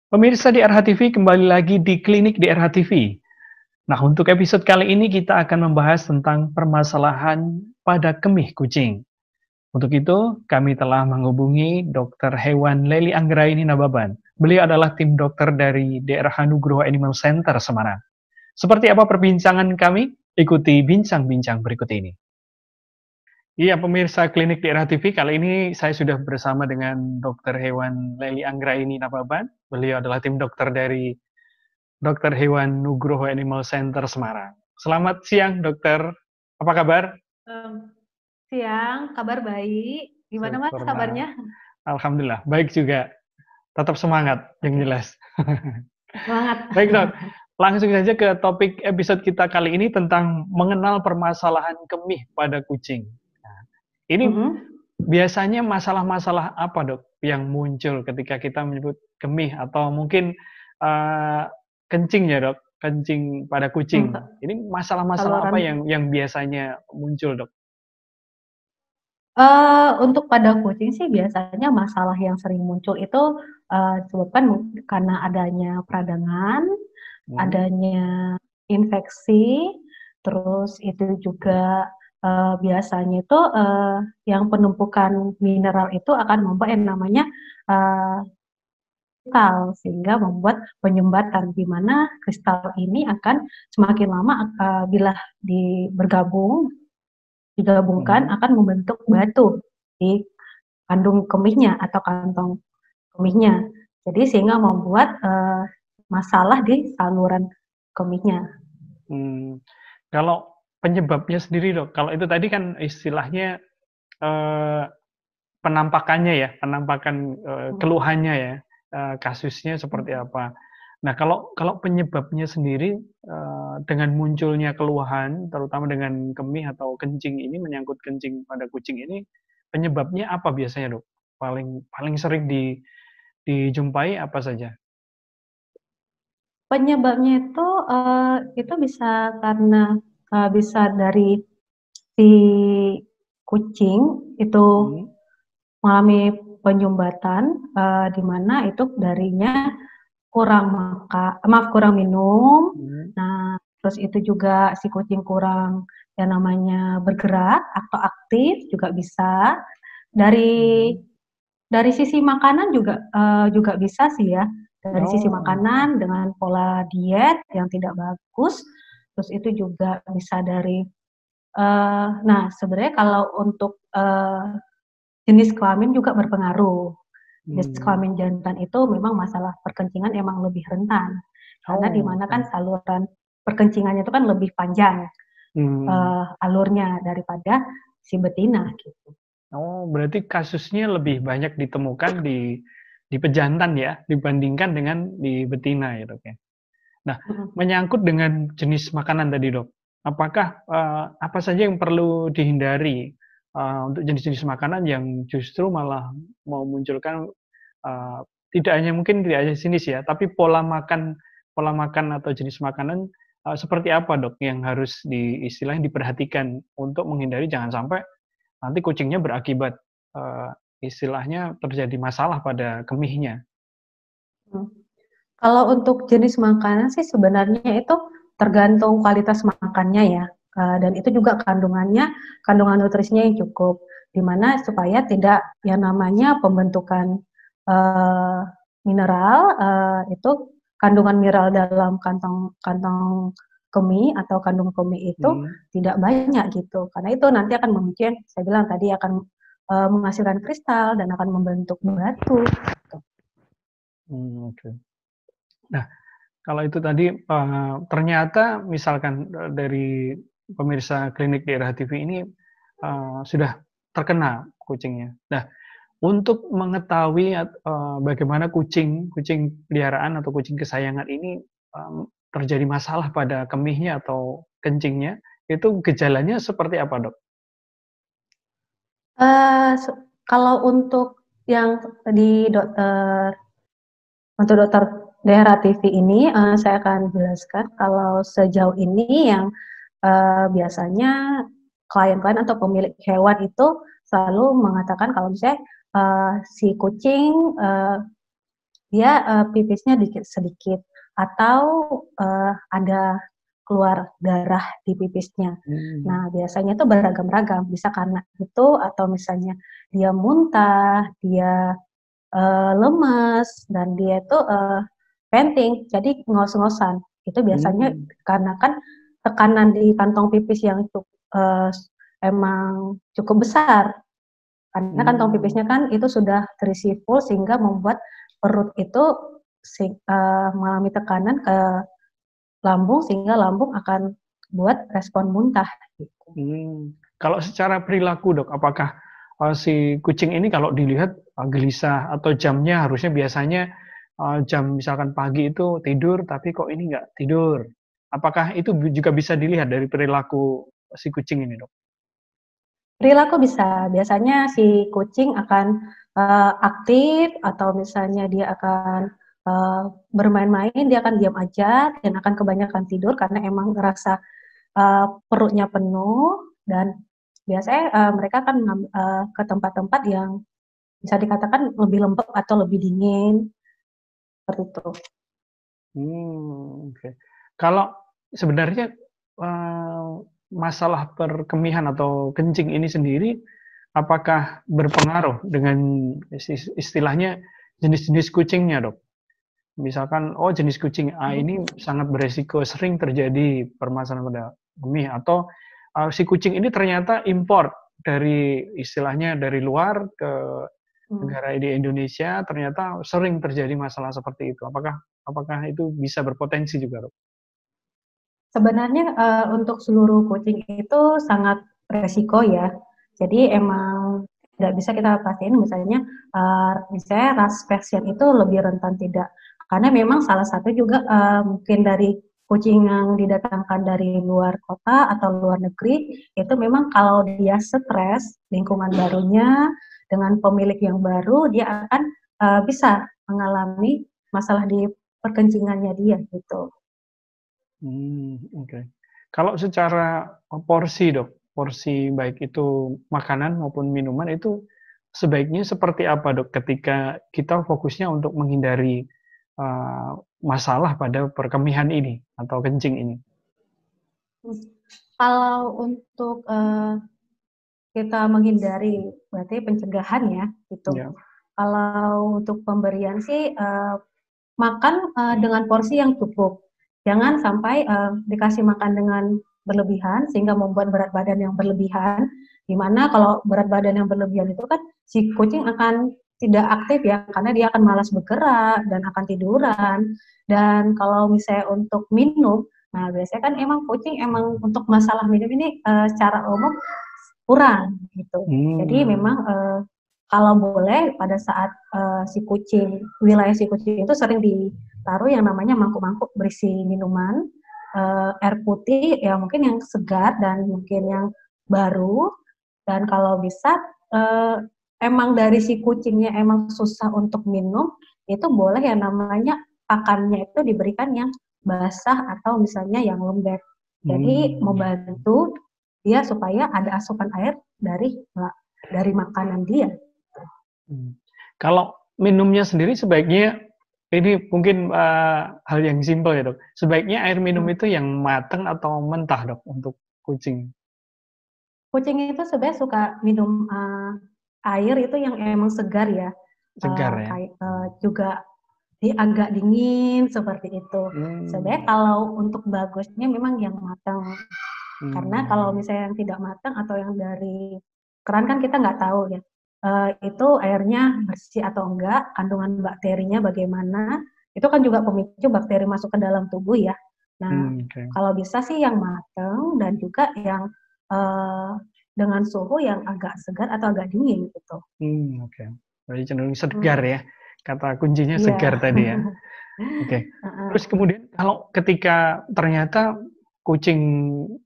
Pemirsa di RH TV kembali lagi di Klinik di RH TV. Nah, untuk episode kali ini kita akan membahas tentang permasalahan pada kemih kucing. Untuk itu, kami telah menghubungi Dr. Hewan Leli Anggraini Nababan. Beliau adalah tim dokter dari DRH Nugroho Animal Center Semarang. Seperti apa perbincangan kami? Ikuti bincang-bincang berikut ini. Iya, pemirsa Klinik di RH TV, kali ini saya sudah bersama dengan Dr. Hewan Leli Anggraini Nababan. Beliau adalah tim dokter dari Dokter Hewan Nugroho Animal Center Semarang. Selamat siang, dokter. Apa kabar? Mmm, Siang, kabar baik. Gimana Mas Syukurlah. kabarnya? Alhamdulillah, baik juga. Tetap semangat, yang Oke, jelas. semangat. Baik, dok. Langsung saja ke topik episode kita kali ini tentang mengenal permasalahan kemih pada kucing. Nah, ini Mhm. biasanya masalah-masalah apa, dok, yang muncul ketika kita menyebut kemih atau mungkin eh, kencing ya, dok? Kencing pada Mmm, kucing. Ini masalah-masalah apa Saluran yang biasanya muncul, dok? untuk pada kucing sih biasanya masalah yang sering muncul itu, disebabkan karena adanya peradangan, Hmm. adanya infeksi, terus itu juga, biasanya itu, yang penumpukan mineral itu akan membuat yang namanya, eee kristal, sehingga membuat penyumbatan, di mana kristal ini akan semakin lama bila digabungkan Hmm. akan membentuk batu di kandung kemihnya atau kantong kemihnya. Jadi sehingga membuat masalah di saluran kemihnya. Hmm. Kalau penyebabnya sendiri, dok, kalau itu tadi kan istilahnya eh, penampakannya ya, penampakan keluhannya ya, kasusnya seperti Mhm. apa. Nah, kalau kalau penyebabnya sendiri dengan munculnya keluhan, terutama dengan kemih atau kencing ini menyangkut kencing pada kucing ini, penyebabnya apa biasanya, dok? Paling paling sering dijumpai apa saja? Penyebabnya itu bisa karena bisa dari si kucing itu Hmm. mengalami penyumbatan, di mana itu darinya kurang minum. Hmm. Nah, terus itu juga si kucing kurang yang namanya bergerak atau aktif juga bisa. Dari Hmm. dari sisi makanan juga bisa sih ya. Dari sisi Oh, oke. makanan dengan pola diet yang tidak bagus, terus itu juga bisa dari nah sebenarnya kalau untuk, jenis kelamin juga berpengaruh. Jenis Hmm. kelamin jantan itu memang masalah perkencingan emang lebih rentan, karena di Oh, mana kan oke. saluran perkencingannya itu kan lebih panjang, Hmm. alurnya daripada si betina gitu. Oh, berarti kasusnya lebih banyak ditemukan di pejantan ya, dibandingkan dengan di betina ya, Dok, ya? Nah, Mhm. menyangkut dengan jenis makanan tadi, Dok. Apakah, apa saja yang perlu dihindari, untuk jenis-jenis makanan yang justru malah memunculkan, eee, tidak hanya sinis ya, tapi pola makan atau jenis makanan, seperti apa, Dok, yang harus istilahnya diperhatikan untuk menghindari jangan sampai nanti kucingnya berakibat, eee, istilahnya terjadi masalah pada kemihnya. Mhm. Kalau untuk jenis makanan sih sebenarnya itu tergantung kualitas makannya ya, dan itu juga kandungan nutrisinya yang cukup, di mana supaya tidak yang namanya pembentukan, eee, mineral, itu kandungan mineral dalam kantong kantong kemih atau kandung kemih itu Mhm. tidak banyak gitu. Karena itu nanti akan memicu yang saya bilang tadi akan, menghasilkan kristal dan akan membentuk batu, gitu. Oke. Nah, kalau itu tadi, ternyata misalkan, dari pemirsa klinik daerah TV ini, sudah terkena kucingnya. Nah, untuk mengetahui bagaimana kucing kucing peliharaan atau kucing kesayangan ini, terjadi masalah pada kemihnya atau kencingnya, itu gejalanya seperti apa, Dok? Eee, se Kalau untuk yang di dokter daerah TV ini, saya akan jelaskan kalau sejauh ini yang, biasanya klien-klien atau pemilik hewan itu selalu mengatakan kalau misalnya, si kucing, dia pipisnya sedikit atau ada keluar darah di pipisnya. Nah, biasanya itu beragam-ragam, bisa karena itu atau misalnya dia muntah, dia lemes, dan dia itu panting, jadi ngos-ngosan. Itu biasanya karena kan tekanan di kantong pipis yang emang cukup besar. Karena kantong pipisnya kan itu sudah terisi full sehingga membuat perut itu mengalami tekanan ke lambung sehingga lambung akan buat respon muntah gitu. Kalau secara perilaku dok, apakah si kucing ini kalau dilihat gelisah atau jamnya harusnya biasanya jam misalkan pagi itu tidur tapi kok ini nggak tidur? Apakah itu juga bisa dilihat dari perilaku si kucing ini dok? Perilaku bisa, biasanya si kucing akan aktif atau misalnya dia akan bermain-main, dia akan diam aja dan akan kebanyakan tidur karena emang ngerasa perutnya penuh, dan biasanya mereka akan ke tempat-tempat yang bisa dikatakan lebih lembab atau lebih dingin, seperti itu. Oke. Kalau sebenarnya masalah perkemihan atau kencing ini sendiri, apakah berpengaruh dengan istilahnya jenis-jenis kucingnya dok? Misalkan, oh jenis kucing A ini sangat beresiko sering terjadi permasalahan pada kemih, atau si kucing ini ternyata import dari istilahnya dari luar ke negara di Indonesia, ternyata sering terjadi masalah seperti itu. Apakah itu bisa berpotensi juga, dok? Sebenarnya untuk seluruh kucing itu sangat resiko ya. Jadi emang tidak bisa kita pastiin misalnya ras Persian itu lebih rentan tidak. Karena memang salah satu juga mungkin dari kucing yang didatangkan dari luar kota atau luar negeri, itu memang kalau dia stres lingkungan barunya dengan pemilik yang baru, dia akan bisa mengalami masalah di perkencingannya dia gitu. Oke. Kalau secara porsi dok, porsi baik itu makanan maupun minuman itu sebaiknya seperti apa dok ketika kita fokusnya untuk menghindari masalah pada perkemihan ini atau kencing ini? Kalau untuk kita menghindari, berarti pencegahan ya, gitu. Ya. Kalau untuk pemberian sih makan dengan porsi yang cukup. Jangan sampai dikasih makan dengan berlebihan sehingga membuat berat badan yang berlebihan. Dimana kalau berat badan yang berlebihan itu kan si kucing akan tidak aktif ya, karena dia akan malas bergerak dan akan tiduran. Dan kalau misalnya untuk minum, nah biasanya kan emang kucing emang untuk masalah minum ini secara umum kurang gitu. Jadi memang kalau boleh pada saat wilayah si kucing itu sering ditaruh yang namanya mangkuk-mangkuk berisi minuman, air putih ya mungkin yang segar dan mungkin yang baru, dan kalau bisa emang dari si kucingnya emang susah untuk minum, itu boleh yang namanya pakannya itu diberikan yang basah atau misalnya yang lembek. Jadi membantu dia supaya ada asupan air dari makanan dia. Kalau minumnya sendiri sebaiknya, ini mungkin hal yang simpel ya dok, sebaiknya air minum itu yang matang atau mentah dok untuk kucing? Kucing itu sebenarnya suka minum air itu yang emang segar ya. Segar ya? Juga agak dingin seperti itu. Sebenarnya kalau untuk bagusnya memang yang matang. Karena kalau misalnya yang tidak matang atau yang dari keran kan kita nggak tahu ya. Itu airnya bersih atau enggak, kandungan bakterinya bagaimana, itu kan juga pemicu bakteri masuk ke dalam tubuh ya. Nah, kalau bisa sih yang matang dan juga yang dengan suhu yang agak segar atau agak dingin gitu. Oke. Berarti cenderung segar ya, kata kuncinya segar tadi ya. Oke. Terus kemudian kalau ketika ternyata kucing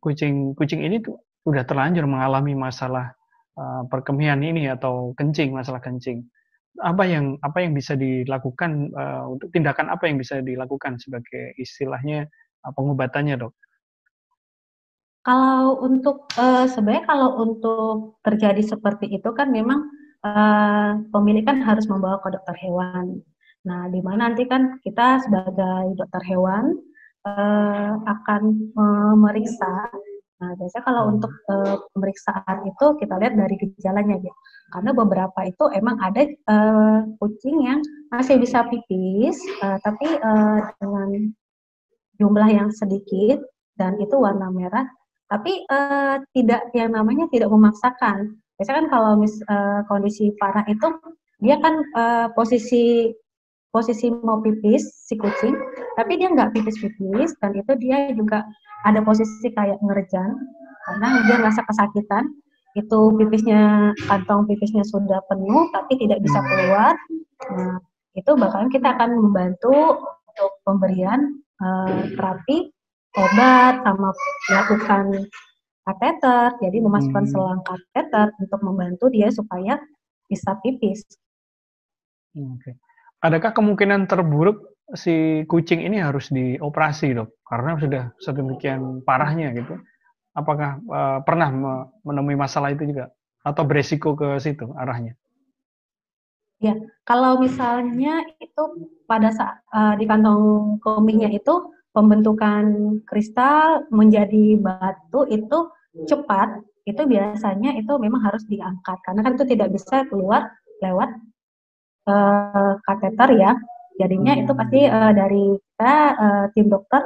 ini tuh udah terlanjur mengalami masalah perkemihan ini atau masalah kencing. Apa yang bisa dilakukan untuk tindakan apa yang bisa dilakukan sebagai istilahnya pengobatannya, dok? Kalau untuk sebenarnya kalau untuk terjadi seperti itu kan memang pemilik kan harus membawa ke dokter hewan. Nah, di mana nanti kan kita sebagai dokter hewan akan memeriksa. Nah, biasanya kalau untuk pemeriksaan itu kita lihat dari gejalanya ya. Karena beberapa itu emang ada kucing yang masih bisa pipis, tapi dengan jumlah yang sedikit dan itu warna merah, tapi tidak yang namanya tidak memaksakan. Biasanya kan kalau kondisi parah itu dia kan posisi mau pipis si kucing, tapi dia nggak pipis-pipis dan itu dia juga ada posisi kayak ngerjan karena dia merasa kesakitan. Itu kantong pipisnya sudah penuh tapi tidak bisa keluar. Nah, itu bakalan kita akan membantu untuk pemberian terapi obat sama melakukan kateter, jadi memasukkan selang kateter untuk membantu dia supaya bisa pipis. Oke. Adakah kemungkinan terburuk si kucing ini harus dioperasi, Dok? Karena sudah sedemikian parahnya gitu. Apakah pernah menemui masalah itu juga? Atau beresiko ke situ arahnya? Ya, kalau misalnya itu pada saat di kantong kemihnya itu pembentukan kristal menjadi batu itu cepat, itu biasanya itu memang harus diangkat karena kan itu tidak bisa keluar lewat kateter ya. Jadinya itu pasti dari kita tim dokter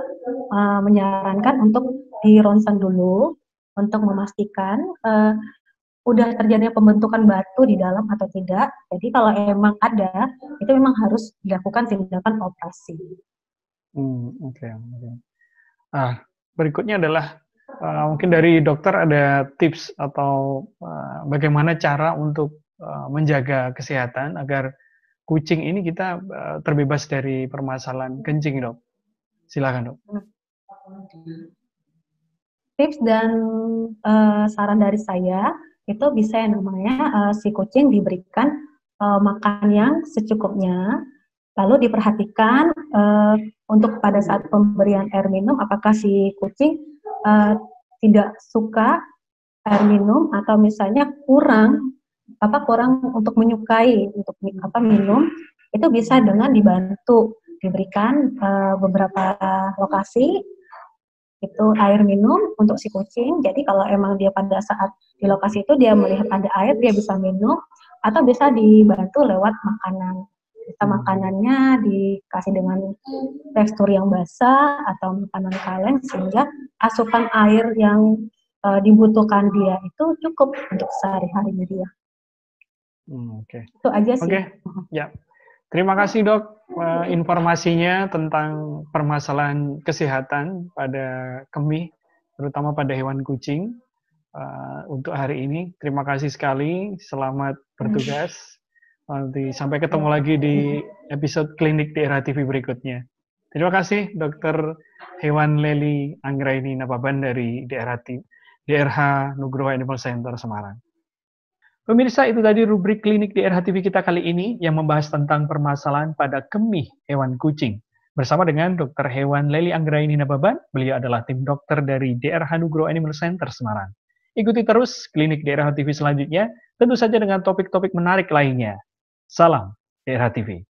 menyarankan untuk di ronsen dulu untuk memastikan udah terjadinya pembentukan batu di dalam atau tidak. Jadi kalau emang ada, itu memang harus dilakukan tindakan operasi. Oke. Berikutnya adalah mungkin dari dokter ada tips atau bagaimana cara untuk menjaga kesehatan agar kucing ini kita terbebas dari permasalahan kencing, Dok. Silakan, Dok. Tips dan saran dari saya itu bisa yang namanya si kucing diberikan makan yang secukupnya, lalu diperhatikan untuk pada saat pemberian air minum apakah si kucing tidak suka air minum atau misalnya kurang untuk menyukai untuk minum, itu bisa dengan dibantu diberikan beberapa lokasi itu air minum untuk si kucing. Jadi kalau emang dia pada saat di lokasi itu dia melihat ada air, dia bisa minum atau bisa dibantu lewat makanan. Bisa makanannya dikasih dengan tekstur yang basah atau makanan kaleng sehingga asupan air yang dibutuhkan dia itu cukup untuk sehari-harinya dia. Oke. Itu aja sih. Oke. Ya. Terima kasih, Dok, informasinya tentang permasalahan kesehatan pada kemih, terutama pada hewan kucing. Untuk hari ini, terima kasih sekali. Selamat bertugas. Nanti sampai ketemu lagi di episode klinik DRH TV berikutnya. Terima kasih, Dr. Hewan Lely Anggraini Nababan dari DRH Nugroho Animal Center Semarang. Pemirsa, itu tadi rubrik klinik DRH TV kita kali ini yang membahas tentang permasalahan pada kemih hewan kucing. Bersama dengan Dr. Hewan Lely Anggraini Nababan, beliau adalah tim dokter dari DRH Nugroho Animal Center Semarang. Ikuti terus klinik DRH TV selanjutnya, tentu saja dengan topik-topik menarik lainnya. Salam DRH TV.